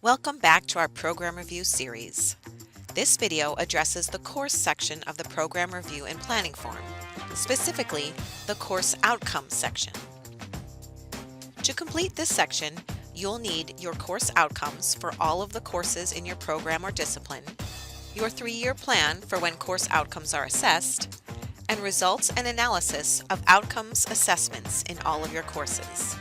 Welcome back to our Program Review series. This video addresses the course section of the Program Review and Planning form, specifically the Course Outcomes section. To complete this section, you'll need your course outcomes for all of the courses in your program or discipline, your 3-year plan for when course outcomes are assessed, and results and analysis of outcomes assessments in all of your courses.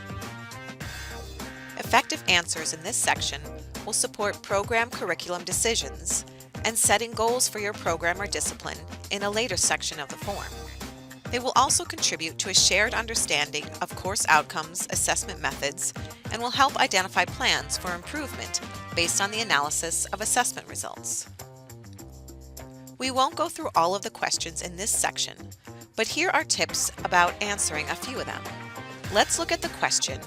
Effective answers in this section will support program curriculum decisions and setting goals for your program or discipline in a later section of the form. They will also contribute to a shared understanding of course outcomes assessment methods and will help identify plans for improvement based on the analysis of assessment results. We won't go through all of the questions in this section, but here are tips about answering a few of them. Let's look at the question,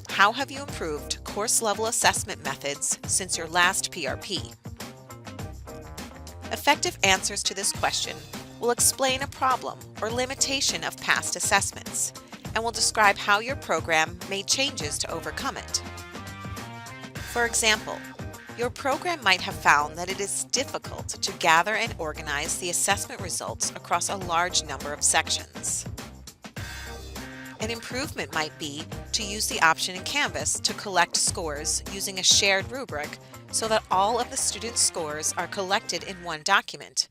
how have you improved course level assessment methods since your last PRP? Effective answers to this question will explain a problem or limitation of past assessments and will describe how your program made changes to overcome it. For example, your program might have found that it is difficult to gather and organize the assessment results across a large number of sections. An improvement might be to use the option in Canvas to collect scores using a shared rubric so that all of the students' scores are collected in one document,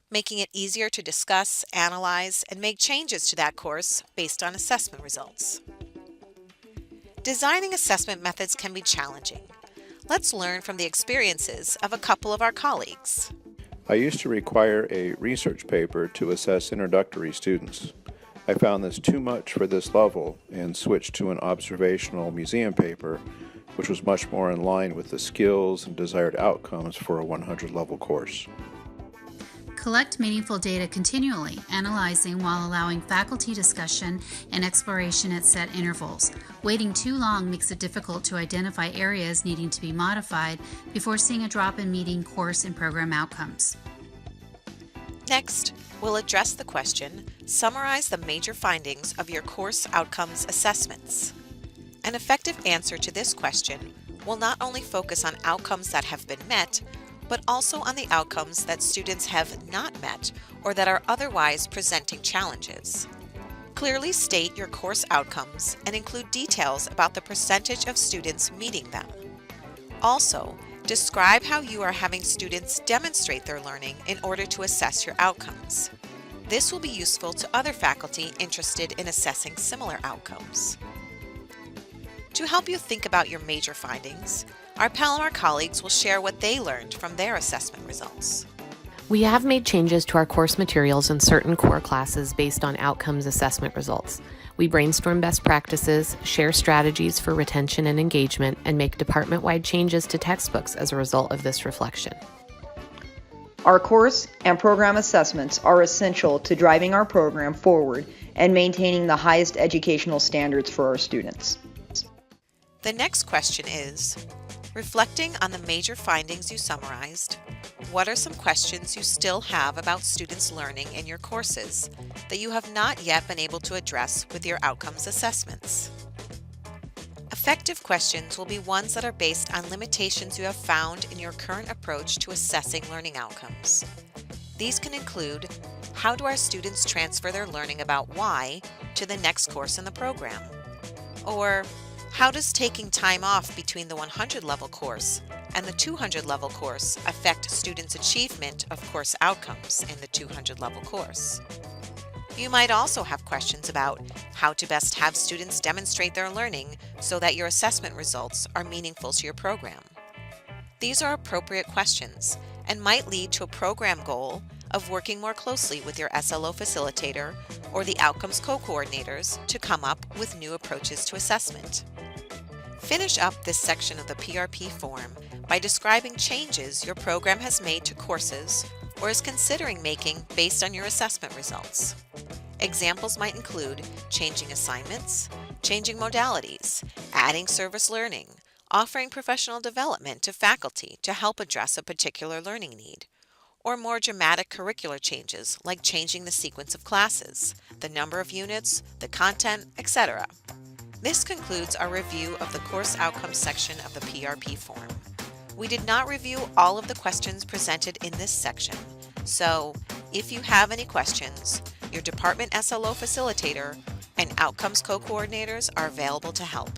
making it easier to discuss, analyze, and make changes to that course based on assessment results. Designing assessment methods can be challenging. Let's learn from the experiences of a couple of our colleagues. I used to require a research paper to assess introductory students. I found this too much for this level and switched to an observational museum paper, which was much more in line with the skills and desired outcomes for a 100 level course. Collect meaningful data continually, analyzing while allowing faculty discussion and exploration at set intervals. Waiting too long makes it difficult to identify areas needing to be modified before seeing a drop in meeting course and program outcomes. Next, we'll address the question, summarize the major findings of your course outcomes assessments. An effective answer to this question will not only focus on outcomes that have been met, but also on the outcomes that students have not met or that are otherwise presenting challenges. Clearly state your course outcomes and include details about the percentage of students meeting them. Also, describe how you are having students demonstrate their learning in order to assess your outcomes. This will be useful to other faculty interested in assessing similar outcomes. To help you think about your major findings, our Palomar colleagues will share what they learned from their assessment results. We have made changes to our course materials in certain core classes based on outcomes assessment results. We brainstorm best practices, share strategies for retention and engagement, and make department-wide changes to textbooks as a result of this reflection. Our course and program assessments are essential to driving our program forward and maintaining the highest educational standards for our students. The next question is, reflecting on the major findings you summarized, what are some questions you still have about students' learning in your courses that you have not yet been able to address with your outcomes assessments? Effective questions will be ones that are based on limitations you have found in your current approach to assessing learning outcomes. These can include, how do our students transfer their learning about why to the next course in the program? Or, how does taking time off between the 100 level course and the 200 level course affect students' achievement of course outcomes in the 200 level course? You might also have questions about how to best have students demonstrate their learning so that your assessment results are meaningful to your program. These are appropriate questions and might lead to a program goal of working more closely with your SLO facilitator or the outcomes co-coordinators to come up with new approaches to assessment. Finish up this section of the PRP form by describing changes your program has made to courses or is considering making based on your assessment results. Examples might include changing assignments, changing modalities, adding service learning, offering professional development to faculty to help address a particular learning need, or more dramatic curricular changes like changing the sequence of classes, the number of units, the content, etc. This concludes our review of the Course Outcomes section of the PRP form. We did not review all of the questions presented in this section, so if you have any questions, your department SLO facilitator and outcomes co-coordinators are available to help.